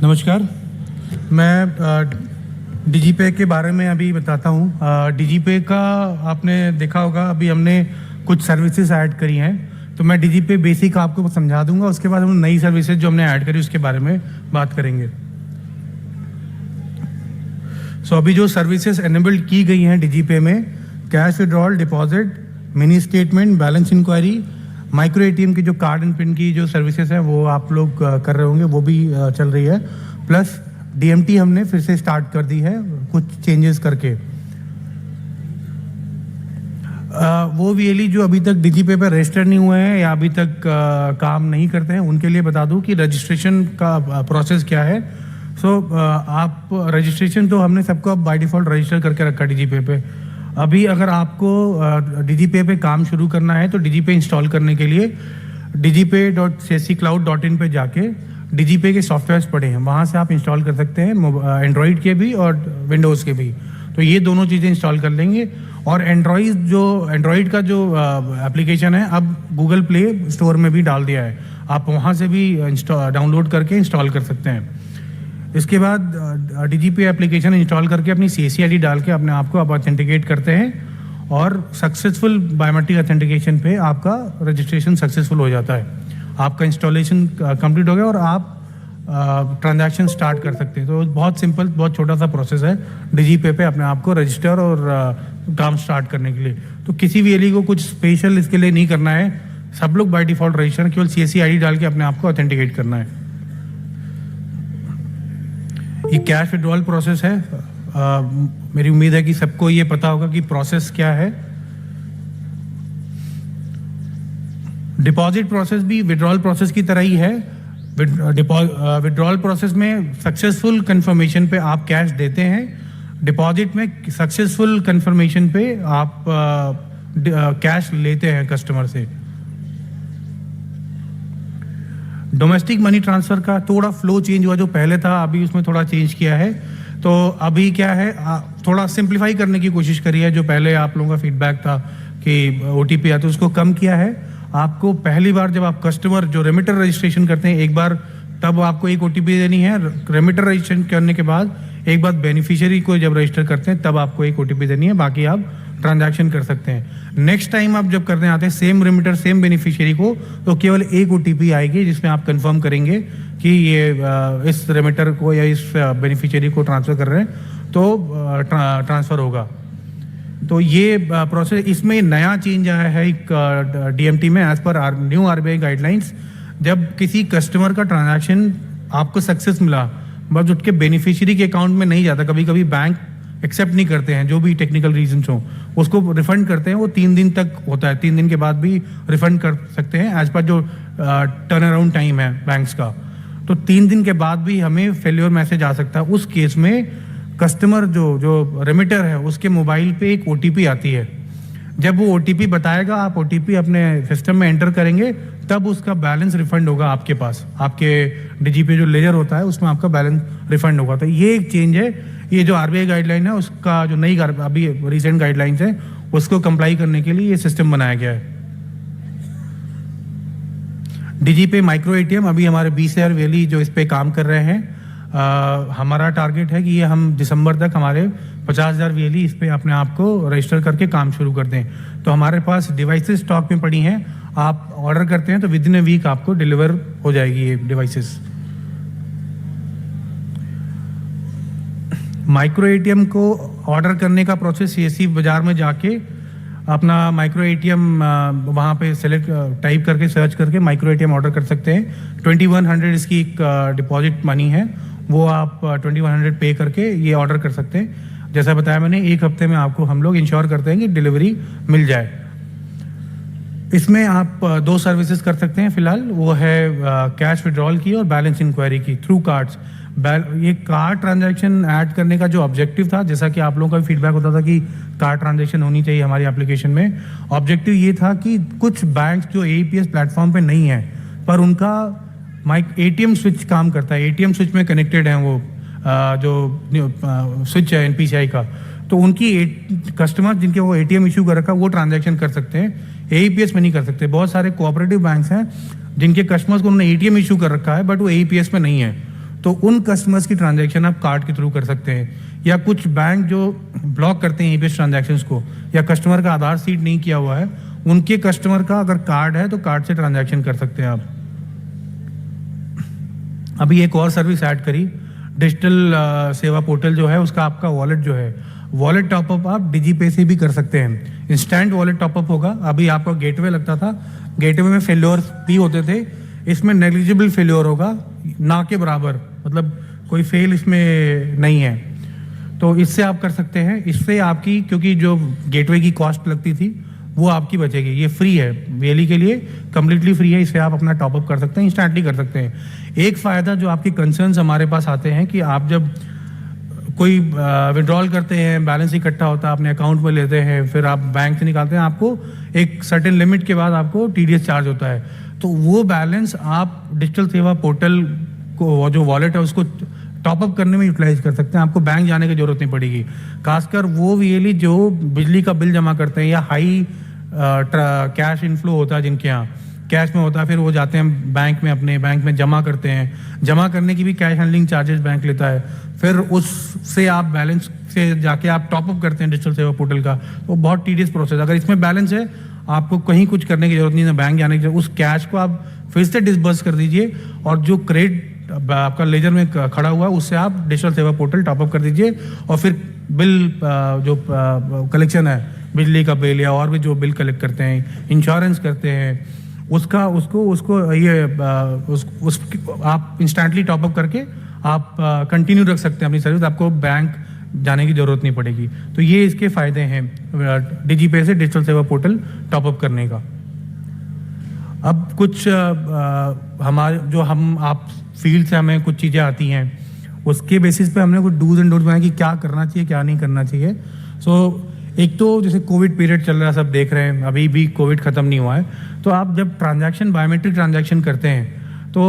नमस्कार। मैं डिजीपे के बारे में अभी बताता हूँ। डिजीपे का आपने देखा होगा, अभी हमने कुछ सर्विसेज ऐड करी हैं, तो मैं डिजीपे बेसिक आपको समझा दूंगा। उसके बाद हम नई सर्विसेज जो हमने ऐड करी उसके बारे में बात करेंगे। अभी जो सर्विसेज एनेबल्ड की गई हैं डिजीपे में, cash withdrawal, deposit, mini statement, balance inquiry, micro ATM की जो कार्ड एंड पिन की जो सर्विसेज हैं वो आप लोग कर रहे होंगे, वो भी चल रही है। प्लस डीएमटी हमने फिर से स्टार्ट कर दी है कुछ चेंजेस करके। वो वीएलई जो अभी तक डिजीपे पर रजिस्टर नहीं हुए हैं या अभी तक काम नहीं करते हैं, उनके लिए बता दूं कि रजिस्ट्रेशन का प्रोसेस क्या है। आप रजिस्ट्रेशन तो हमने सबको बाय डिफ़ॉल्ट रजिस्टर करके रखा डिजीपे पे। अभी अगर आपको डिजीपे पे काम शुरू करना है तो डिजीपे इंस्टॉल करने के लिए digipay.csccloud.in पे जाके डिजीपे के सॉफ्टवेयर्स पड़े हैं, वहाँ से आप इंस्टॉल कर सकते हैं, एंड्रॉयड के भी और विंडोज़ के भी। तो ये दोनों चीज़ें इंस्टॉल कर लेंगे। और एंड्रॉयड का जो एप्लीकेशन है अब गूगल प्ले स्टोर में भी डाल दिया है, आप वहाँ से भी डाउनलोड करके इंस्टॉल कर सकते हैं। इसके बाद डिजीपे एप्लीकेशन इंस्टॉल करके अपनी CAC ID डाल के अपने आप को आप ऑथेंटिकेट करते हैं और सक्सेसफुल बायोमेट्रिक ऑथेंटिकेशन पे आपका रजिस्ट्रेशन सक्सेसफुल हो जाता है। आपका इंस्टॉलेशन कंप्लीट हो गया और आप ट्रांजैक्शन स्टार्ट कर सकते हैं। तो बहुत सिंपल, बहुत छोटा सा प्रोसेस है डिजीपे पे अपने आप को रजिस्टर और काम स्टार्ट करने के लिए। तो किसी वीएलई को कुछ स्पेशल इसके लिए नहीं करना है, सब लोग बाय डिफ़ॉल्ट रजिस्टर, केवल CAC ID डाल के अपने आप को ऑथेंटिकेट करना है। ये कैश विड्रॉल प्रोसेस है। मेरी उम्मीद है कि सबको ये पता होगा कि प्रोसेस क्या है। डिपॉजिट प्रोसेस भी विड्रॉल प्रोसेस की तरह ही है। विड्रॉल प्रोसेस में सक्सेसफुल कंफर्मेशन पे आप कैश देते हैं, डिपॉजिट में सक्सेसफुल कंफर्मेशन पे आप कैश लेते हैं कस्टमर से। डोमेस्टिक मनी ट्रांसफ़र का थोड़ा फ्लो चेंज हुआ, जो पहले था अभी उसमें थोड़ा चेंज किया है। तो अभी क्या है, थोड़ा सिंप्लीफाई करने की कोशिश करी है। जो पहले आप लोगों का फीडबैक था कि OTP आता है, उसको कम किया है। आपको पहली बार जब आप कस्टमर जो रेमिटर रजिस्ट्रेशन करते हैं एक बार, तब आपको एक OTP देनी है। रेमिटर रजिस्ट्रेशन करने के बाद एक बार बेनिफिशियरी को जब रजिस्टर करते हैं तब आपको एक OTP देनी है, बाकी आप ट्रांजैक्शन कर सकते हैं। नेक्स्ट टाइम आप जब करने आते हैं सेम रेमिटर सेम बेनिफिशियरी को, तो केवल एक OTP आएगी जिसमें आप कंफर्म करेंगे कि ये इस रेमिटर को या इस बेनिफिशियरी को ट्रांसफ़र कर रहे हैं, तो ट्रांसफ़र होगा। तो ये प्रोसेस, इसमें नया चेंज आया है एक DMT में as per new RBI guidelines. जब किसी कस्टमर का ट्रांजैक्शन आपको सक्सेस मिला, बस उसके बेनिफिशियरी के अकाउंट में नहीं जाता, कभी कभी बैंक एक्सेप्ट नहीं करते हैं, जो भी टेक्निकल रीजंस हो उसको रिफंड करते हैं। वो 3 दिन तक होता है, 3 दिन के बाद भी रिफंड कर सकते हैं एज पर जो टर्न अराउंड टाइम है बैंक्स का। तो 3 दिन के बाद भी हमें फेल्योर मैसेज आ सकता है। उस केस में कस्टमर जो रेमिटर है उसके मोबाइल पे एक OTP आती है। जब वो OTP बताएगा, आप OTP अपने सिस्टम में एंटर करेंगे, तब उसका बैलेंस रिफंड होगा आपके पास। आपके डिजीपे जो लेजर होता है उसमें आपका बैलेंस रिफंड होगा। तो ये एक चेंज है। ये जो RBI गाइडलाइन है उसका जो नई अभी रिसेंट गाइडलाइंस है उसको कंप्लाई करने के लिए ये सिस्टम बनाया गया है। डिजीपे माइक्रो ATM अभी हमारे 20,000 वीएलई जो इस पे काम कर रहे हैं। हमारा टारगेट है कि ये हम दिसंबर तक हमारे 50,000 वीएलई इस पे अपने आप को रजिस्टर करके काम शुरू कर दें। तो हमारे पास डिवाइसेस स्टॉक में पड़ी हैं, आप ऑर्डर करते हैं तो विद इन अ वीक आपको डिलीवर हो जाएगी ये डिवाइसेस। माइक्रो ATM को ऑर्डर करने का प्रोसेस, CSC बाज़ार में जाके अपना माइक्रो ATM वहाँ पे सेलेक्ट टाइप करके सर्च करके माइक्रो ATM ऑर्डर कर सकते हैं। 2100 इसकी एक डिपॉजिट मनी है, वो आप 2100 पे करके ये ऑर्डर कर सकते हैं। जैसा बताया मैंने, 1 हफ्ते में आपको हम लोग इंश्योर करते हैं कि डिलीवरी मिल जाए। इसमें आप 2 सर्विसेज कर सकते हैं फिलहाल, वो है कैश विड्रॉल की और बैलेंस इंक्वायरी की थ्रू कार्ड्स। ये कार्ड ट्रांजैक्शन ऐड करने का जो ऑब्जेक्टिव था, जैसा कि आप लोगों का फीडबैक होता था कि कार्ड ट्रांजैक्शन होनी चाहिए हमारी एप्लीकेशन में, ऑब्जेक्टिव ये था कि कुछ बैंक जो AEPS प्लेटफॉर्म पे नहीं है पर उनका ATM स्विच काम करता है, ATM स्विच में कनेक्टेड है वो जो स्विच है NPCI का, तो उनकी कस्टमर जिनके वो ATM इशू कर रखा वो ट्रांजैक्शन कर सकते हैं, AEPS में नहीं कर सकते। बहुत सारे कोऑपरेटिव बैंक्स हैं जिनके कस्टमर्स को उन्होंने ATM इशू कर रखा है बट वो AEPS में नहीं है, तो उन कस्टमर्स की ट्रांजैक्शन आप कार्ड के थ्रू कर सकते हैं, या कुछ बैंक जो ब्लॉक करते हैं ईपीएस ट्रांजैक्शंस को, या कस्टमर का आधार सीड नहीं किया हुआ है, उनके कस्टमर का अगर कार्ड है तो कार्ड से ट्रांजैक्शन कर सकते हैं आप। अभी एक और सर्विस ऐड करी, डिजिटल सेवा पोर्टल जो है उसका आपका वॉलेट जो है, वॉलेट टॉपअप आप डिजीपे से भी कर सकते हैं। इंस्टेंट वॉलेट टॉपअप होगा। अभी आपका गेटवे लगता था, गेटवे में फेल्योर भी होते थे, इसमें नेग्लिजिबल फेल्योर होगा, ना के बराबर, मतलब कोई फेल इसमें नहीं है। तो इससे आप कर सकते हैं। इससे आपकी, क्योंकि जो गेटवे की कॉस्ट लगती थी वो आपकी बचेगी। ये फ्री है, वेली के लिए कम्प्लीटली फ्री है। इससे आप अपना टॉपअप कर सकते हैं, इंस्टेंटली कर सकते हैं। एक फ़ायदा जो आपके कंसर्न्स हमारे पास आते हैं कि आप जब कोई विड्रॉल करते हैं, बैलेंस इकट्ठा होता है, अपने अकाउंट में लेते हैं, फिर आप बैंक से निकालते हैं, आपको एक सर्टेन लिमिट के बाद आपको टीडीएस चार्ज होता है। तो वो बैलेंस आप डिजिटल सेवा पोर्टल को, जो वॉलेट है उसको टॉपअप करने में यूटिलाइज कर सकते हैं। आपको बैंक जाने की जरूरत नहीं पड़ेगी। खासकर वो वीएली जो बिजली का बिल जमा करते हैं या हाई कैश इनफ्लो होता है, जिनके यहाँ कैश में होता है, फिर वो जाते हैं बैंक में, अपने बैंक में जमा करते हैं। जमा करने की भी कैश हैंडलिंग चार्जेस बैंक लेता है। फिर उससे आप बैलेंस से जाके आप टॉपअप करते हैं डिजिटल सेवा पोर्टल का, तो बहुत टीडियस प्रोसेस। अगर इसमें बैलेंस है, आपको कहीं कुछ करने की जरूरत नहीं है, बैंक जाने की जरूरत। उस कैश को आप फिर से डिसबर्स कर दीजिए, और जो क्रेडिट आपका लेजर में खड़ा हुआ है उससे आप डिजिटल सेवा पोर्टल टॉपअप कर दीजिए। और फिर बिल जो कलेक्शन है, बिजली का बिल या और भी जो बिल कलेक्ट करते हैं, इंश्योरेंस करते हैं, उसको ये आप इंस्टेंटली टॉपअप करके आप कंटिन्यू रख सकते हैं अपनी सर्विस। आपको बैंक जाने की जरूरत नहीं पड़ेगी। तो ये इसके फायदे हैं डिजीपे से डिजिटल सेवा पोर्टल टॉपअप करने का। अब कुछ हमारे जो आप फील्ड से हमें कुछ चीज़ें आती हैं, उसके बेसिस पे हमने कुछ डूज एंड डोंट्स बनाए कि क्या करना चाहिए, क्या नहीं करना चाहिए। एक तो जैसे कोविड पीरियड चल रहा है, सब देख रहे हैं, अभी भी कोविड ख़त्म नहीं हुआ है। तो आप जब बायोमेट्रिक ट्रांजैक्शन करते हैं तो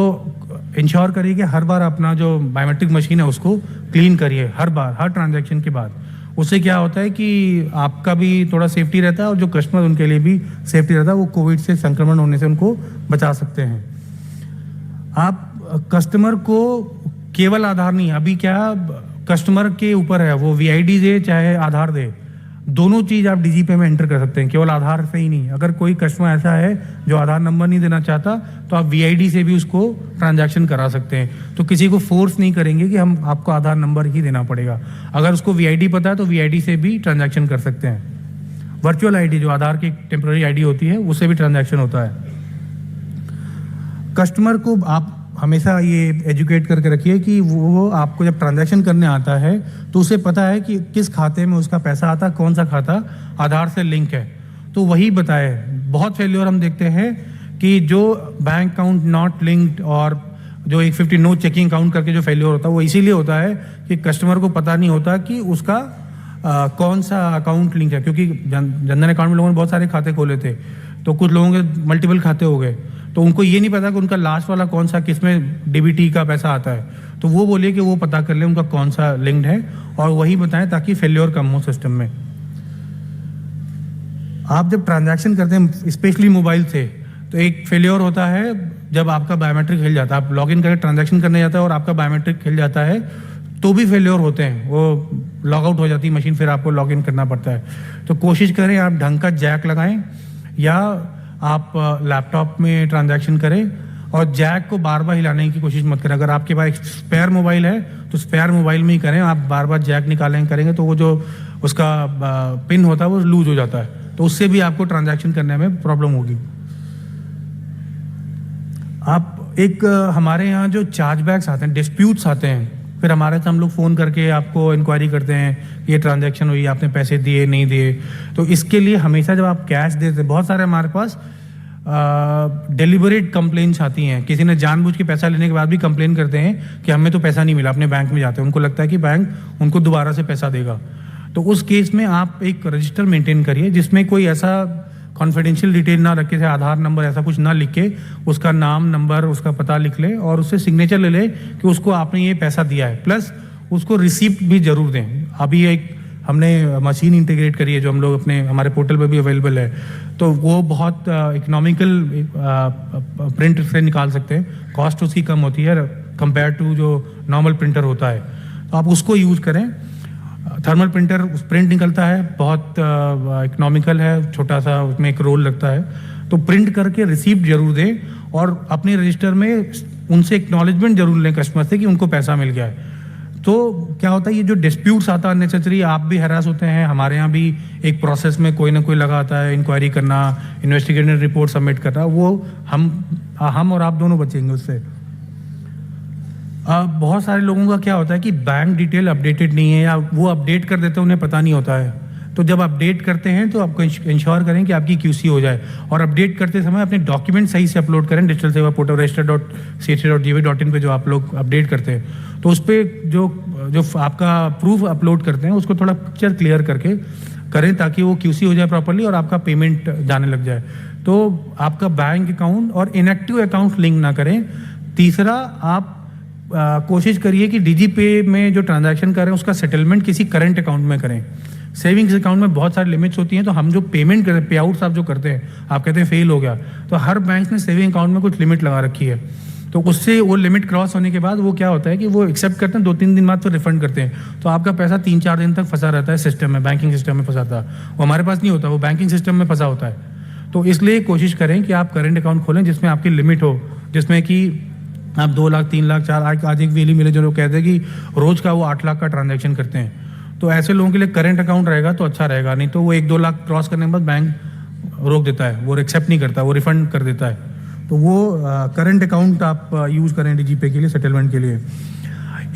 इंश्योर करिए कि हर बार अपना जो बायोमेट्रिक मशीन है उसको क्लीन करिए, हर बार, हर ट्रांजैक्शन के बाद। उससे क्या होता है कि आपका भी थोड़ा सेफ्टी रहता है, और जो कस्टमर उनके लिए भी सेफ्टी रहता है। वो कोविड से संक्रमण होने से उनको बचा सकते हैं। आप कस्टमर को केवल आधार नहीं, अभी क्या कस्टमर के ऊपर है, वो वीआईडी दे चाहे आधार दे, दोनों चीज़ आप डीजीपे में एंटर कर सकते हैं, केवल आधार से ही नहीं। अगर कोई कस्टमर ऐसा है जो आधार नंबर नहीं देना चाहता, तो आप वीआईडी से भी उसको ट्रांजैक्शन करा सकते हैं। तो किसी को फोर्स नहीं करेंगे कि हम आपको आधार नंबर ही देना पड़ेगा। अगर उसको वीआईडी पता है तो वीआईडी से भी ट्रांजैक्शन कर सकते हैं। वर्चुअल आईडी जो आधार की टेम्पररी आईडी होती है, उससे भी ट्रांजैक्शन होता है। कस्टमर को आप हमेशा ये एजुकेट करके रखिए कि वो आपको जब ट्रांजैक्शन करने आता है तो उसे पता है कि किस खाते में उसका पैसा आता है, कौन सा खाता आधार से लिंक है, तो वही बताए। बहुत फेल्योर हम देखते हैं कि जो बैंक अकाउंट नॉट लिंक्ड और जो 150 नो चेकिंग अकाउंट करके जो फेल्योर होता है, वो इसीलिए होता है कि कस्टमर को पता नहीं होता कि उसका कौन सा अकाउंट लिंक है। क्योंकि जनधन अकाउंट में लोगों ने बहुत सारे खाते खोले थे, तो कुछ लोगों के मल्टीपल खाते हो गए, तो उनको ये नहीं पता कि उनका लास्ट वाला कौन सा, किसमें डीबीटी का पैसा आता है। तो वो बोलिए कि वो पता कर ले उनका कौन सा लिंक्ड है, और वही बताएं ताकि फेल्योर कम हो सिस्टम में। आप जब ट्रांजैक्शन करते हैं स्पेशली मोबाइल से, तो एक फेल्योर होता है जब आपका बायोमेट्रिक हिल जाता है। आप लॉगिन करके ट्रांजैक्शन करने जाता है और आपका बायोमेट्रिक हिल जाता है, तो भी फेल्योर होते हैं, वो लॉग आउट हो जाती है मशीन, फिर आपको लॉगिन करना पड़ता है। तो कोशिश करें आप ढंग का जैक लगाएं, या आप लैपटॉप में ट्रांजैक्शन करें, और जैक को बार बार हिलाने की कोशिश मत करें। अगर आपके पास एक स्पेयर मोबाइल है तो स्पेयर मोबाइल में ही करें। आप बार बार जैक निकालेंगे करेंगे तो वो जो उसका पिन होता है वो लूज हो जाता है, तो उससे भी आपको ट्रांजैक्शन करने में प्रॉब्लम होगी। आप एक हमारे यहाँ जो चार्जबैक्स आते हैं, डिस्प्यूट्स आते हैं, फिर हमारे से हम लोग फ़ोन करके आपको इंक्वायरी करते हैं ये ट्रांजैक्शन हुई, आपने पैसे दिए नहीं दिए। तो इसके लिए हमेशा जब आप कैश देते हैं, बहुत सारे हमारे पास डेलिबरेट कंप्लेंट्स आती हैं। किसी ने जानबूझ के पैसा लेने के बाद भी कंप्लेन करते हैं कि हमें तो पैसा नहीं मिला। अपने बैंक में जाते हैं, उनको लगता है कि बैंक उनको दोबारा से पैसा देगा। तो उस केस में आप एक रजिस्टर मेंटेन करिए जिसमें कोई ऐसा कॉन्फिडेंशियल डिटेल ना रखे, जैसे आधार नंबर ऐसा कुछ ना लिख के, उसका नाम, नंबर, उसका पता लिख ले और उससे सिग्नेचर ले ले कि उसको आपने ये पैसा दिया है, प्लस उसको रिसिप्ट भी जरूर दें। अभी एक हमने मशीन इंटीग्रेट करी है जो हम लोग हमारे पोर्टल पर भी अवेलेबल है, तो वो बहुत इकोनॉमिकल प्रिंट से निकाल सकते हैं, कॉस्ट उसकी कम होती है, कंपेयर टू जो नॉर्मल प्रिंटर होता है, तो आप उसको यूज़ करें। थर्मल प्रिंटर प्रिंट निकलता है, बहुत इकोनॉमिकल है, छोटा सा उसमें एक रोल लगता है, तो प्रिंट करके रिसीप्ट जरूर दें और अपने रजिस्टर में उनसे एक्नॉलेजमेंट जरूर लें कस्टमर से कि उनको पैसा मिल गया है। तो क्या होता है, ये जो डिस्प्यूट्स आता है अननेसेसरी, आप भी हैरास होते हैं, हमारे यहाँ भी एक प्रोसेस में कोई ना कोई लगा आता है, इंक्वायरी करना, इन्वेस्टिगेटिव रिपोर्ट सबमिट करना, वो हम और आप दोनों बचेंगे उससे। बहुत सारे लोगों का क्या होता है कि बैंक डिटेल अपडेटेड नहीं है या वो अपडेट कर देते हैं, उन्हें पता नहीं होता है। तो जब अपडेट करते हैं तो आपको इंश्योर करें कि आपकी QC हो जाए, और अपडेट करते समय अपने डॉक्यूमेंट सही से अपलोड करें। डिजिटल सेवा पोर्टल register.ch.gov.in पे जो आप लोग अपडेट करते हैं, तो उस पर जो आपका प्रूफ अपलोड करते हैं उसको थोड़ा पिक्चर क्लियर करके करें ताकि वो QC हो जाए प्रॉपरली और आपका पेमेंट जाने लग जाए। तो आपका बैंक अकाउंट और इनएक्टिव अकाउंट लिंक ना करें। तीसरा, आप कोशिश करिए कि DigiPay में जो ट्रांजैक्शन करें उसका सेटलमेंट किसी करंट अकाउंट में करें। सेविंग्स अकाउंट में बहुत सारी लिमिट्स होती हैं, तो हम जो पेमेंट करते हैं, पे आउट्स आप जो करते हैं, आप कहते हैं फेल हो गया, तो हर बैंक ने सेविंग अकाउंट में कुछ लिमिट लगा रखी है। तो उससे वो लिमिट क्रॉस होने के बाद वो क्या होता है कि वो एक्सेप्ट करते हैं, 2-3 दिन बाद फिर रिफंड करते हैं, तो आपका पैसा 3-4 दिन तक फंसा रहता है सिस्टम में, बैंकिंग सिस्टम में फंसा था। वो हमारे पास नहीं होता, वो बैंकिंग सिस्टम में फंसा होता है। तो इसलिए कोशिश करें कि आप करेंट अकाउंट खोलें जिसमें आपकी लिमिट हो, जिसमें कि आप 2 लाख, 3 लाख, 4 लाख, आज एक वेली मिले जो लोग कहते हैं कि रोज का वो 8 लाख का ट्रांजैक्शन करते हैं, तो ऐसे लोगों के लिए करंट अकाउंट रहेगा तो अच्छा रहेगा। नहीं तो वो 1-2 लाख क्रॉस करने के बाद बैंक रोक देता है, वो एक्सेप्ट नहीं करता, वो रिफंड कर देता है। तो वो करंट अकाउंट आप यूज़ करें DigiPay के लिए, सेटलमेंट के लिए।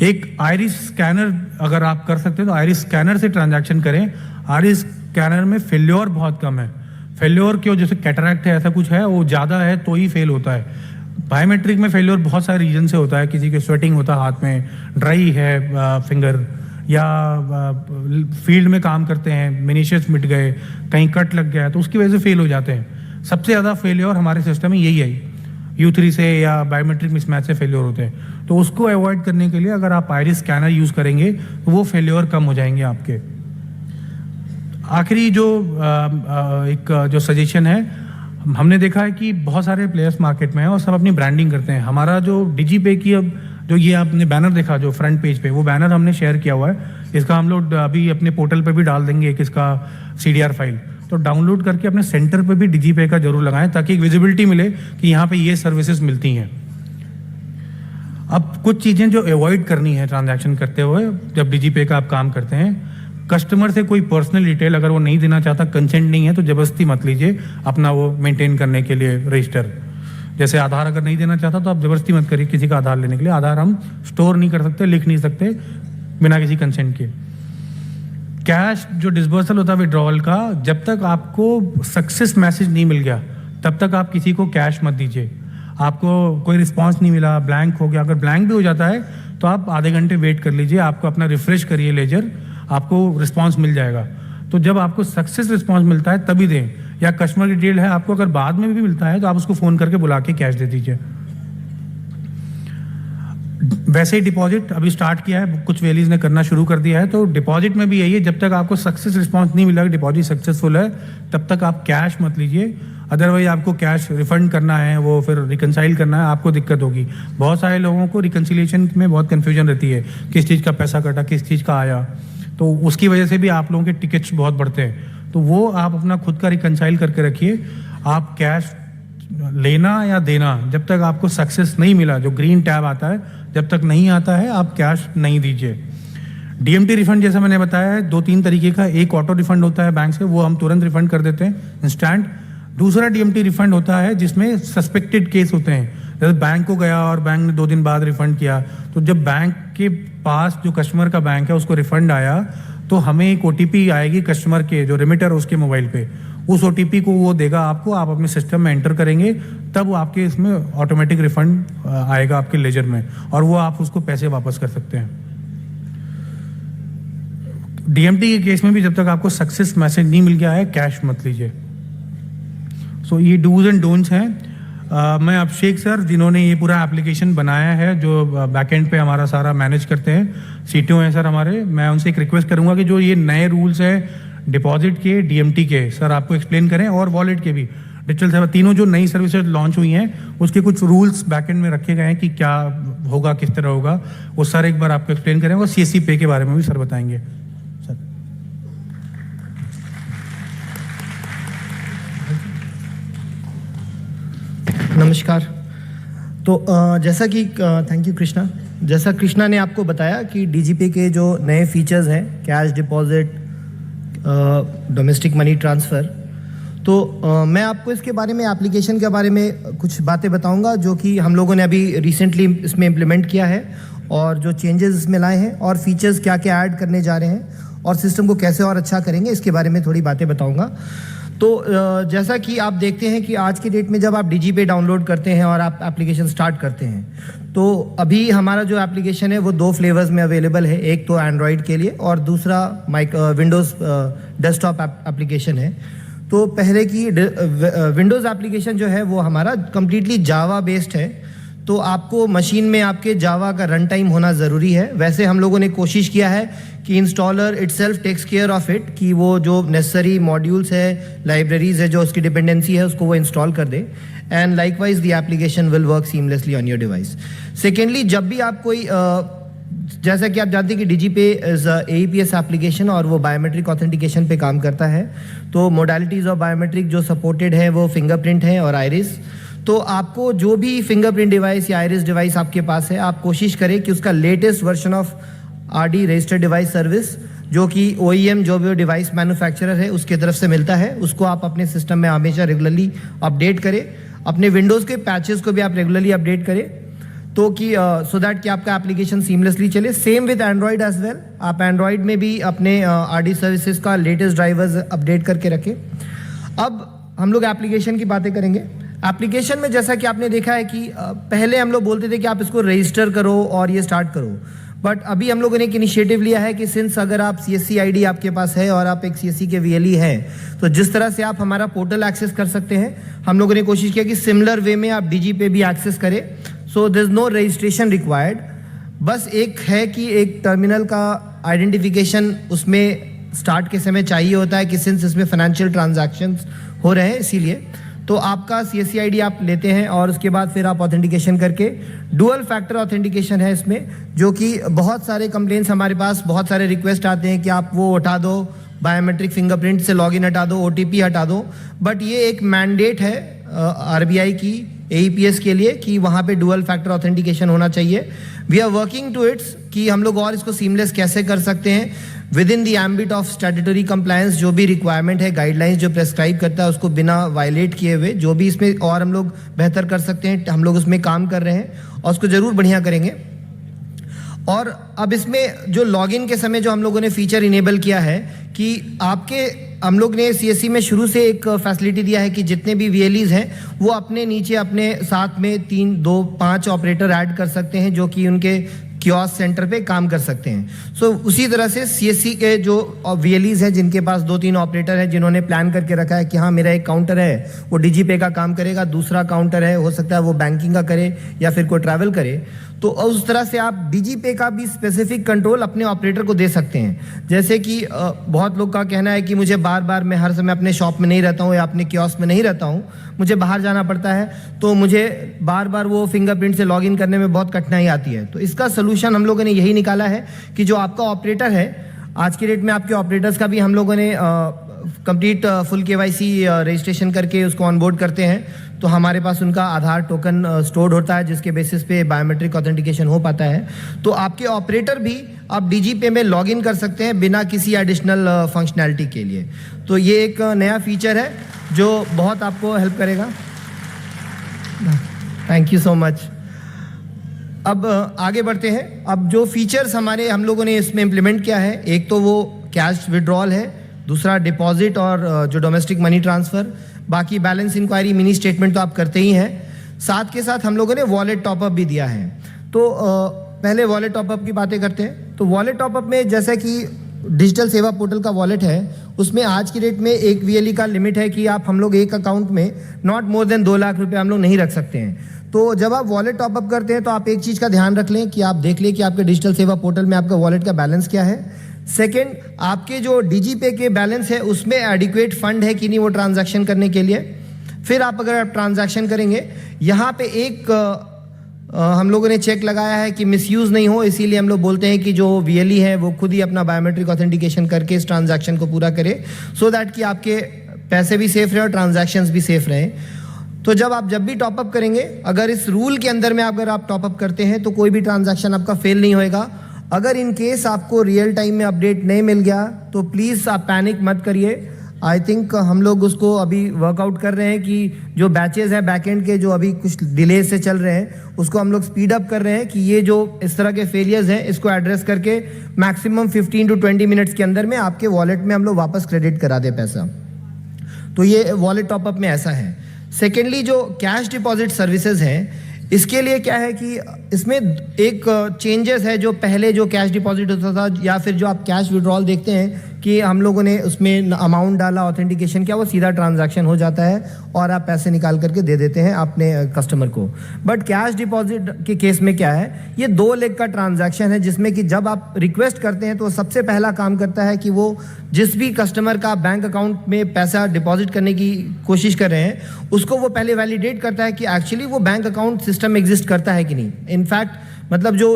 एक आइरिस स्कैनर अगर आप कर सकते हैं तो आइरिस स्कैनर से ट्रांजैक्शन करें। आइरिस स्कैनर में फेल्योर बहुत कम है। फेल्योर क्यों, जैसे कैटरैक्ट है, ऐसा कुछ है, वो ज़्यादा है तो ही फेल होता है। बायोमेट्रिक में फेल्योर बहुत सारे रीजन से होता है, किसी के स्वेटिंग होता है हाथ में, ड्राई है फिंगर, या फील्ड में काम करते हैं, मिनीशियस मिट गए, कहीं कट लग गया, तो उसकी वजह से फेल हो जाते हैं। सबसे ज़्यादा फेलियर हमारे सिस्टम में यही है, U3 से या बायोमेट्रिक मिसमैच से फेलियर होते हैं। तो उसको अवॉइड करने के लिए अगर आप आइरिस स्कैनर यूज़ करेंगे तो वो फेलियर कम हो जाएंगे आपके। आखिरी जो एक जो सजेशन है, हमने देखा है कि बहुत सारे प्लेयर्स मार्केट में हैं और सब अपनी ब्रांडिंग करते हैं। हमारा जो DigiPay की अब जो ये आपने बैनर देखा जो फ्रंट पेज पे, वो बैनर हमने शेयर किया हुआ है। इसका हम लोग अभी अपने पोर्टल पे भी डाल देंगे एक इसका CDR फाइल, तो डाउनलोड करके अपने सेंटर पे भी DigiPay का जरूर लगाएं ताकि एक विजिबिलिटी मिले कि यहाँ पे ये सर्विसेज मिलती हैं। अब कुछ चीज़ें जो अवॉइड करनी है ट्रांजैक्शन करते हुए जब DigiPay का आप काम करते हैं, कस्टमर से कोई पर्सनल डिटेल अगर वो नहीं देना चाहता, कंसेंट नहीं है, तो जबरदस्ती मत लीजिए अपना वो मेंटेन करने के लिए रजिस्टर। जैसे आधार अगर नहीं देना चाहता तो आप जबरदस्ती मत करिए किसी का आधार लेने के लिए। आधार हम स्टोर नहीं कर सकते, लिख नहीं सकते बिना किसी कंसेंट के। कैश जो डिसबर्सल होता है विड्रॉवल का, जब तक आपको सक्सेस मैसेज नहीं मिल गया तब तक आप किसी को कैश मत दीजिए। आपको कोई रिस्पांस नहीं मिला, ब्लैंक हो गया, अगर ब्लैंक भी हो जाता है तो आप आधे घंटे वेट कर लीजिए, आपको अपना रिफ्रेश करिए लेजर, आपको रिस्पांस मिल जाएगा। तो जब आपको सक्सेस रिस्पांस मिलता है तभी दें, या कस्टमर की डिटेल है आपको अगर बाद में भी मिलता है तो आप उसको फ़ोन करके बुला के कैश दे दीजिए। वैसे ही डिपॉजिट अभी स्टार्ट किया है, कुछ वेलीज ने करना शुरू कर दिया है, तो डिपॉजिट में भी यही है, जब तक आपको सक्सेस रिस्पांस नहीं मिला, डिपॉजिट सक्सेसफुल है, तब तक आप कैश मत लीजिए। अदरवाइज आपको कैश रिफंड करना है, वो फिर रिकनसाइल करना है, आपको दिक्कत होगी। बहुत सारे लोगों को रिकन्सिलिएशन में बहुत कन्फ्यूजन रहती है, किस चीज़ का पैसा कटा, किस चीज़ का आया, तो उसकी वजह से भी आप लोगों के टिकट्स बहुत बढ़ते हैं। तो वो आप अपना खुद का रिकनसाइल करके रखिए। आप कैश लेना या देना, जब तक आपको सक्सेस नहीं मिला, जो ग्रीन टैब आता है, जब तक नहीं आता है आप कैश नहीं दीजिए। DMT रिफंड जैसा मैंने बताया है 2-3 तरीके का। एक ऑटो रिफंड होता है बैंक से, वो हम तुरंत रिफंड कर देते हैं इंस्टेंट। दूसरा DMT रिफंड होता है जिसमें सस्पेक्टेड केस होते हैं, जैसे बैंक को गया और बैंक ने 2 दिन बाद रिफंड किया, तो जब बैंक के पास जो कस्टमर का बैंक है उसको रिफंड आया तो हमें एक OTP आएगी कस्टमर के, जो रिमिटर उसके मोबाइल पे, उस OTP को वो देगा आपको, आप अपने सिस्टम में एंटर करेंगे, तब आपके इसमें ऑटोमेटिक रिफंड आएगा आपके लेजर में, और वो आप उसको पैसे वापस कर सकते हैं। DMT के केस में भी जब तक आपको सक्सेस मैसेज नहीं मिल गया है, कैश मत लीजिए। सो ये डूज एंड डोंट्स हैं। मैं अभिषेक सर, जिन्होंने ये पूरा एप्लीकेशन बनाया है, जो बैकएंड पे हमारा सारा मैनेज करते हैं, CTO हैं सर हमारे, मैं उनसे एक रिक्वेस्ट करूंगा कि जो ये नए रूल्स हैं डिपॉजिट के, DMT के, सर आपको एक्सप्लेन करें, और वॉलेट के भी। डिजिटल सेवा तीनों जो नई सर्विसेज लॉन्च हुई हैं उसके कुछ रूल्स बैकएंड में रखे गए हैं कि क्या होगा, किस तरह होगा, वो सर एक बार आपको एक्सप्लेन करेंगे। और सीएससी पे के बारे में भी सर बताएंगे। सर नमस्कार। तो जैसा कि थैंक यू कृष्णा, जैसा कृष्णा ने आपको बताया कि डीजीपे के जो नए फीचर्स हैं, cash deposit, domestic money transfer, तो मैं आपको इसके बारे में, एप्लीकेशन के बारे में कुछ बातें बताऊंगा जो कि हम लोगों ने अभी रिसेंटली इसमें इम्प्लीमेंट किया है और जो चेंजेस इसमें लाए हैं और फीचर्स क्या क्या ऐड करने जा रहे हैं और सिस्टम को कैसे और अच्छा करेंगे, इसके बारे में थोड़ी बातें बताऊंगा। तो जैसा कि आप देखते हैं कि आज की डेट में जब आप डीजीपे डाउनलोड करते हैं और आप एप्लीकेशन स्टार्ट करते हैं, तो अभी हमारा जो एप्लीकेशन है वो 2 फ्लेवर्स में अवेलेबल है। एक तो एंड्रॉयड के लिए और दूसरा विंडोज़ डेस्कटॉप एप्लीकेशन है। तो पहले की विंडोज़ एप्लीकेशन जो है वो हमारा कम्प्लीटली जावा बेस्ड है, तो आपको मशीन में आपके जावा का रन टाइम होना ज़रूरी है। वैसे हम लोगों ने कोशिश किया है कि installer itself takes care of it, कि वो जो नेसेसरी मॉड्यूल्स है, लाइब्रेरीज है, जो उसकी डिपेंडेंसी है, उसको वो इंस्टॉल कर दे। And likewise the application will work seamlessly on your device. Secondly, जब भी आप कोई जैसा कि आप जानते हैं कि डीजीपे इज AEPS एप्लीकेशन और वो बायोमेट्रिक ऑथेंटिकेशन पे काम करता है। तो मोडालिटीज़ ऑफ बायोमेट्रिक जो सपोर्टेड है वो फिंगरप्रिंट है और आइरिस। तो आपको जो भी फिंगरप्रिंट डिवाइस या आइरिस डिवाइस आपके पास है, आप कोशिश करें कि उसका latest version of RD registered device service, जो कि OEM जो भी डिवाइस मैन्युफैक्चरर है उसके तरफ से मिलता है, उसको आप अपने सिस्टम में हमेशा रेगुलरली अपडेट करें। अपने विंडोज़ के पैचेस को भी आप रेगुलरली अपडेट करें, तो कि सो दैट कि आपका एप्लीकेशन सीमलेसली चले। Same with Android as well, आप एंड्रॉयड में भी अपने RD सर्विसेज का लेटेस्ट ड्राइवर्स अपडेट करके रखें। अब हम लोग एप्लीकेशन की बातें करेंगे। एप्लीकेशन में जैसा कि आपने देखा है कि पहले हम लोग बोलते थे कि आप इसको रजिस्टर करो और ये स्टार्ट करो, बट अभी हम लोगों ने एक इनिशिएटिव लिया है कि सिंस अगर आप CSC ID आपके पास है और आप एक CSC के VLE हैं, तो जिस तरह से आप हमारा पोर्टल एक्सेस कर सकते हैं, हम लोगों ने कोशिश किया कि सिमिलर वे में आप डीजीपे भी एक्सेस करें। So there is no registration required. बस एक है कि एक टर्मिनल का आइडेंटिफिकेशन उसमें स्टार्ट के समय चाहिए होता है कि सिंस इसमें फाइनेंशियल ट्रांजैक्शंस हो रहे हैं, इसीलिए तो आपका CSC ID आप लेते हैं और उसके बाद फिर आप ऑथेंटिकेशन करके, डुअल फैक्टर ऑथेंटिकेशन है इसमें, जो कि बहुत सारे कंप्लेंट्स हमारे पास, बहुत सारे रिक्वेस्ट आते हैं कि आप वो हटा दो, बायोमेट्रिक फिंगरप्रिंट से लॉगिन हटा दो, OTP हटा दो। बट ये एक मैंडेट है RBI की AEPS के लिए कि वहाँ पे डुअल फैक्टर ऑथेंटिकेशन होना चाहिए। We are working to its कि हम लोग और इसको सीमलेस कैसे कर सकते हैं with in the ambit of statutory compliance. जो भी रिक्वायरमेंट है, गाइडलाइंस जो प्रेस्क्राइब करता है, उसको बिना वायलेट किए हुए जो भी इसमें और हम लोग बेहतर कर सकते हैं, हम लोग उसमें काम कर रहे हैं और उसको ज़रूर बढ़िया करेंगे। और अब इसमें जो लॉगिन के समय जो हम लोगों ने फीचर इनेबल किया है कि हम लोग ने CSC में शुरू से एक फैसिलिटी दिया है कि जितने भी VLEs हैं वो अपने नीचे अपने साथ में 3, 2, 5 ऑपरेटर ऐड कर सकते हैं, जो कि उनके कियोस्क सेंटर पे काम कर सकते हैं। सो उसी तरह से CSC के जो VLEs हैं जिनके पास 2-3 ऑपरेटर हैं, जिन्होंने प्लान करके रखा है कि हाँ मेरा एक काउंटर है वो डीजीपे का काम करेगा, दूसरा काउंटर है हो सकता है वो बैंकिंग का करे या फिर कोई ट्रैवल करे, तो उस तरह से आप डीजीपे का भी स्पेसिफिक कंट्रोल अपने ऑपरेटर को दे सकते हैं। जैसे कि बहुत लोग का कहना है कि मुझे बार बार मैं हर समय अपने शॉप में नहीं रहता हूँ या अपने कियोस्क में नहीं रहता हूँ, मुझे बाहर जाना पड़ता है, तो मुझे बार बार वो फिंगरप्रिंट से लॉगिन करने में बहुत कठिनाई आती है। तो इसका सोल्यूशन हम लोगों ने यही निकाला है कि जो आपका ऑपरेटर है, आज के डेट में आपके ऑपरेटर्स का भी हम लोगों ने कंप्लीट फुल KYC रजिस्ट्रेशन करके उसको ऑनबोर्ड करते हैं, तो हमारे पास उनका आधार टोकन स्टोर्ड होता है जिसके बेसिस पे बायोमेट्रिक ऑथेंटिकेशन हो पाता है। तो आपके ऑपरेटर भी आप डीजीपे में लॉगिन कर सकते हैं बिना किसी एडिशनल फंक्शनैलिटी के लिए। तो ये एक नया फीचर है जो बहुत आपको हेल्प करेगा। Thank you so much. अब आगे बढ़ते हैं। अब जो फीचर्स हम लोगों ने इसमें इम्प्लीमेंट किया है, एक तो वो कैश विड्रॉल है, दूसरा डिपॉजिट और जो डोमेस्टिक मनी ट्रांसफ़र, बाकी बैलेंस इंक्वायरी, मिनी स्टेटमेंट तो आप करते ही हैं। साथ के साथ हम लोगों ने वॉलेट टॉपअप भी दिया है। तो पहले वॉलेट टॉपअप की बातें करते हैं। तो वॉलेट टॉपअप में जैसा कि डिजिटल सेवा पोर्टल का वॉलेट है, उसमें आज की डेट में एक VLE का लिमिट है कि हम लोग एक अकाउंट में नॉट मोर देन 2 लाख रुपए हम लोग नहीं रख सकते हैं। तो जब आप वॉलेट टॉपअप करते हैं तो आप एक चीज़ का ध्यान रख लें कि आप देख लें कि आपके डिजिटल सेवा पोर्टल में आपका वॉलेट का बैलेंस क्या है। सेकेंड, आपके जो डीजीपे के बैलेंस है उसमें एडिक्वेट फंड है कि नहीं वो ट्रांजैक्शन करने के लिए। फिर आप अगर आप ट्रांजैक्शन करेंगे, यहाँ पे एक हम लोगों ने चेक लगाया है कि मिसयूज़ नहीं हो, इसीलिए हम लोग बोलते हैं कि जो VLE है वो खुद ही अपना बायोमेट्रिक ऑथेंटिकेशन करके इस ट्रांजैक्शन को पूरा करे, सो दैट कि आपके पैसे भी सेफ रहे और ट्रांजैक्शंस भी सेफ रहें। तो जब भी टॉपअप करेंगे, अगर इस रूल के अंदर में अगर आप टॉपअप करते हैं तो कोई भी ट्रांजैक्शन आपका फेल नहीं होएगा। अगर इन केस आपको रियल टाइम में अपडेट नहीं मिल गया तो प्लीज़ आप पैनिक मत करिए। आई थिंक हम लोग उसको अभी वर्कआउट कर रहे हैं कि जो बैचेज हैं बैकएंड के जो अभी कुछ डिले से चल रहे हैं उसको हम लोग स्पीड अप कर रहे हैं कि ये जो इस तरह के फेलियर्स हैं इसको एड्रेस करके मैक्सिमम 15 to 20 मिनट्स के अंदर में आपके वॉलेट में हम लोग वापस क्रेडिट करा दे पैसा। तो ये वॉलेट टॉपअप में ऐसा है। सेकेंडली, जो कैश डिपॉजिट सर्विसेज हैं, इसके लिए क्या है कि इसमें एक चेंजेस है। जो पहले जो कैश डिपॉजिट होता था या फिर जो आप कैश विड्रॉल देखते हैं कि हम लोगों ने उसमें अमाउंट डाला, ऑथेंटिकेशन किया, वो सीधा ट्रांजैक्शन हो जाता है और आप पैसे निकाल करके दे देते हैं अपने कस्टमर को। बट कैश डिपॉजिट के केस में क्या है, ये 2 लेग का ट्रांजैक्शन है जिसमें कि जब आप रिक्वेस्ट करते हैं तो सबसे पहला काम करता है कि वो जिस भी कस्टमर का बैंक अकाउंट में पैसा डिपॉजिट करने की कोशिश कर रहे हैं उसको वो पहले वैलिडेट करता है कि एक्चुअली वो बैंक अकाउंट सिस्टम में एग्जिस्ट करता है कि नहीं। इनफैक्ट मतलब जो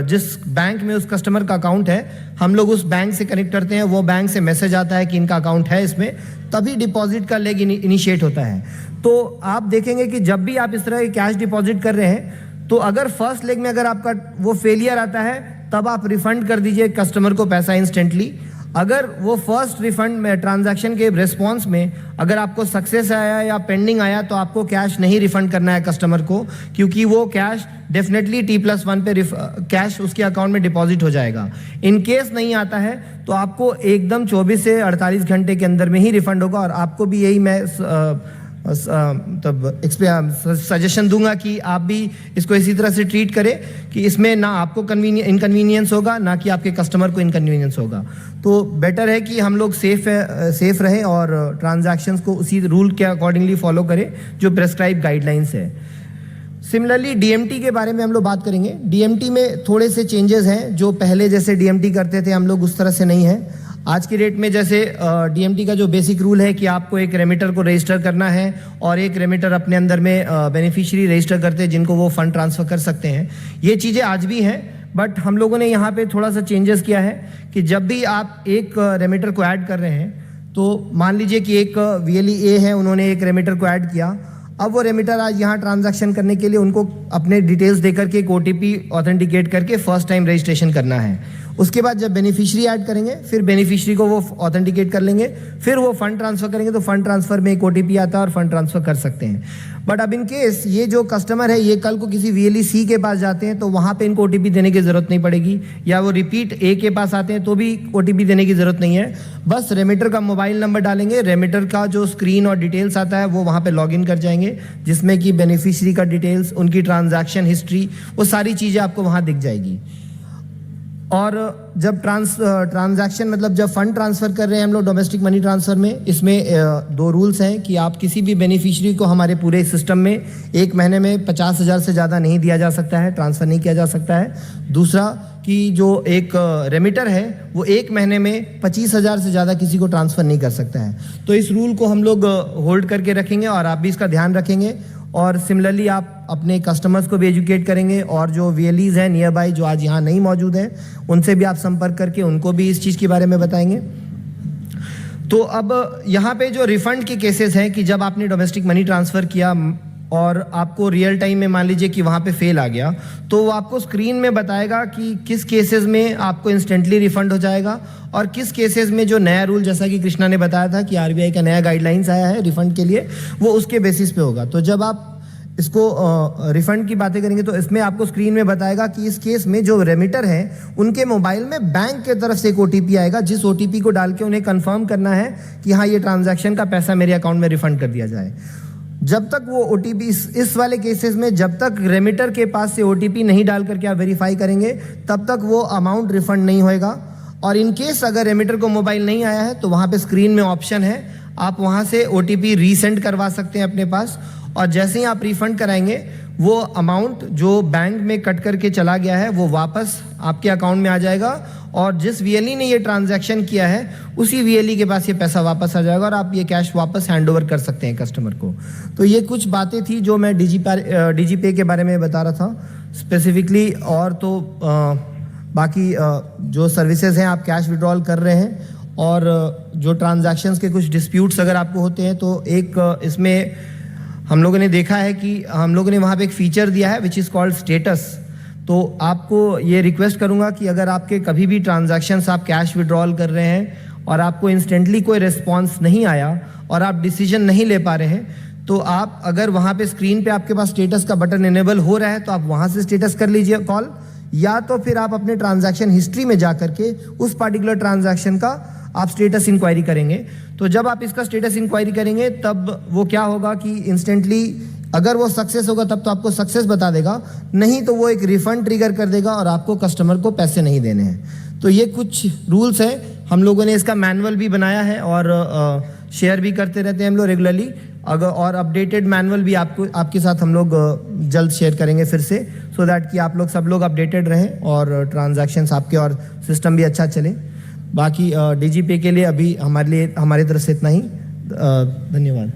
जिस बैंक में उस कस्टमर का अकाउंट है, हम लोग उस बैंक से कनेक्ट करते हैं, वो बैंक से मैसेज आता है कि इनका अकाउंट है इसमें, तभी डिपॉजिट का लेग इनिशिएट होता है। तो आप देखेंगे कि जब भी आप इस तरह के कैश डिपॉजिट कर रहे हैं तो अगर फर्स्ट लेग में अगर आपका वो फेलियर आता है तब आप रिफंड कर दीजिए कस्टमर को पैसा इंस्टेंटली। अगर वो फर्स्ट रिफंड में ट्रांजैक्शन के रिस्पॉन्स में अगर आपको सक्सेस आया या पेंडिंग आया तो आपको कैश नहीं रिफंड करना है कस्टमर को, क्योंकि वो कैश डेफिनेटली T+1 पे कैश उसके अकाउंट में डिपॉजिट हो जाएगा। इन केस नहीं आता है तो आपको एकदम 24 से 48 घंटे के अंदर में ही रिफंड होगा। और आपको भी यही मैं तब सजेशन दूंगा कि आप भी इसको इसी तरह से ट्रीट करें कि इसमें ना आपको इनकन्वीनियंस होगा ना कि आपके कस्टमर को इनकन्वीनियंस होगा। तो बेटर है कि हम लोग सेफ रहें और ट्रांजैक्शंस को उसी रूल के अकॉर्डिंगली फॉलो करें जो प्रेस्क्राइब गाइडलाइंस है। सिमिलरली DMT के बारे में हम लोग बात करेंगे। DMT में थोड़े से चेंजेस हैं, जो पहले जैसे DMT करते थे हम लोग उस तरह से नहीं है। आज की डेट में जैसे DMT का जो बेसिक रूल है कि आपको एक रेमिटर को रजिस्टर करना है और एक रेमिटर अपने अंदर में बेनिफिशियरी रजिस्टर करते हैं जिनको वो फंड ट्रांसफ़र कर सकते हैं। ये चीज़ें आज भी हैं, बट हम लोगों ने यहाँ पे थोड़ा सा चेंजेस किया है कि जब भी आप एक रेमिटर को ऐड कर रहे हैं तो मान लीजिए कि एक VLE है, उन्होंने एक रेमिटर को ऐड किया। अब वो रेमिटर आज यहाँ ट्रांजैक्शन करने के लिए उनको अपने डिटेल्स देकर के एक OTP ऑथेंटिकेट करके फर्स्ट टाइम रजिस्ट्रेशन करना है। उसके बाद जब बेनिफिशियरी ऐड करेंगे फिर बेनिफिशियरी को वो ऑथेंटिकेट कर लेंगे, फिर वो फंड ट्रांसफ़र करेंगे तो फंड ट्रांसफ़र में एक OTP आता है और फंड ट्रांसफ़र कर सकते हैं। बट अब इन केस ये जो कस्टमर है ये कल को किसी VLE-C के पास जाते हैं तो वहाँ पे इनको OTP देने की ज़रूरत नहीं पड़ेगी, या वो रिपीट A के पास आते हैं तो भी OTP देने की ज़रूरत नहीं है। बस रेमिटर का मोबाइल नंबर डालेंगे, रेमिटर का जो स्क्रीन और डिटेल्स आता है वो वहाँ पे लॉगिन कर जाएंगे, जिसमें कि बेनिफिशियरी का डिटेल्स, उनकी ट्रांजैक्शन हिस्ट्री, वो सारी चीज़ें आपको वहाँ दिख जाएगी। और जब ट्रांजैक्शन मतलब जब फंड ट्रांसफ़र कर रहे हैं हम लोग डोमेस्टिक मनी ट्रांसफ़र में, इसमें 2 रूल्स हैं कि आप किसी भी बेनिफिशियरी को हमारे पूरे सिस्टम में 1 महीने में 50,000 से ज़्यादा नहीं दिया जा सकता है, ट्रांसफ़र नहीं किया जा सकता है। दूसरा कि जो एक रेमिटर है वो 1 महीने में 25,000 से ज़्यादा किसी को ट्रांसफ़र नहीं कर सकता है। तो इस रूल को हम लोग होल्ड करके रखेंगे और आप भी इसका ध्यान रखेंगे। और सिमिलरली आप अपने कस्टमर्स को भी एजुकेट करेंगे और जो VLEs हैं नियर बाई जो आज यहाँ नहीं मौजूद हैं उनसे भी आप संपर्क करके उनको भी इस चीज़ के बारे में बताएंगे। तो अब यहाँ पे जो रिफ़ंड के केसेस हैं कि जब आपने डोमेस्टिक मनी ट्रांसफ़र किया और आपको रियल टाइम में मान लीजिए कि वहाँ पे फेल आ गया तो वो आपको स्क्रीन में बताएगा कि किस केसेस में आपको इंस्टेंटली रिफ़ंड हो जाएगा और किस केसेस में जो नया रूल, जैसा कि कृष्णा ने बताया था कि RBI का नया गाइडलाइंस आया है रिफ़ंड के लिए, वो उसके बेसिस पे होगा। तो जब आप इसको रिफ़ंड की बातें करेंगे तो इसमें आपको स्क्रीन में बताएगा कि इस केस में जो रेमिटर हैं उनके मोबाइल में बैंक के तरफ से एक OTP आएगा, जिस OTP को डाल के उन्हें कंफर्म करना है कि हाँ ये ट्रांजैक्शन का पैसा मेरे अकाउंट में रिफ़ंड कर दिया जाए। जब तक वो OTP इस वाले केसेस में जब तक रेमिटर के पास से OTP नहीं डाल करके आप वेरीफाई करेंगे तब तक वो अमाउंट रिफ़ंड नहीं होएगा। और इन केस अगर रेमिटर को मोबाइल नहीं आया है तो वहाँ पे स्क्रीन में ऑप्शन है, आप वहाँ से OTP रीसेंड करवा सकते हैं अपने पास, और जैसे ही आप रिफ़ंड कराएंगे वो अमाउंट जो बैंक में कट करके चला गया है वो वापस आपके अकाउंट में आ जाएगा, और जिस VLE ने ये ट्रांजैक्शन किया है उसी VLE के पास ये पैसा वापस आ जाएगा और आप ये कैश वापस हैंड ओवर कर सकते हैं कस्टमर को। तो ये कुछ बातें थी जो मैं DigiPay के बारे में बता रहा था स्पेसिफिकली। और तो बाकी जो सर्विसेज हैं, आप कैश विड्रॉल कर रहे हैं और जो ट्रांजैक्शंस के कुछ डिस्प्यूट्स अगर आपको होते हैं तो एक इसमें हम लोगों ने देखा है कि हम लोगों ने वहाँ पे एक फीचर दिया है विच इज़ कॉल्ड स्टेटस। तो आपको ये रिक्वेस्ट करूँगा कि अगर आपके कभी भी ट्रांजैक्शंस आप कैश विड्रॉल कर रहे हैं और आपको इंस्टेंटली कोई रिस्पॉन्स नहीं आया और आप डिसीजन नहीं ले पा रहे हैं, तो आप अगर वहाँ पे स्क्रीन पे आपके पास स्टेटस का बटन इनेबल हो रहा है तो आप वहाँ से स्टेटस कर लीजिए कॉल, या तो फिर आप अपने ट्रांजैक्शन हिस्ट्री में जा करके उस पर्टिकुलर ट्रांजैक्शन का आप स्टेटस इंक्वायरी करेंगे। तो जब आप इसका स्टेटस इंक्वायरी करेंगे तब वो क्या होगा कि इंस्टेंटली अगर वो सक्सेस होगा तब तो आपको सक्सेस बता देगा, नहीं तो वो एक रिफंड ट्रिगर कर देगा और आपको कस्टमर को पैसे नहीं देने हैं। तो ये कुछ रूल्स हैं, हम लोगों ने इसका मैनुअल भी बनाया है और शेयर भी करते रहते हैं हम लोग रेगुलरली। अगर और अपडेटेड मैनुअल भी आपके साथ हम लोग जल्द शेयर करेंगे फिर से, सो दैट कि आप लोग सब लोग अपडेटेड रहें और ट्रांजैक्शंस आपके और सिस्टम भी अच्छा चले। बाकी DigiPay के लिए अभी हमारे तरफ से इतना ही। धन्यवाद।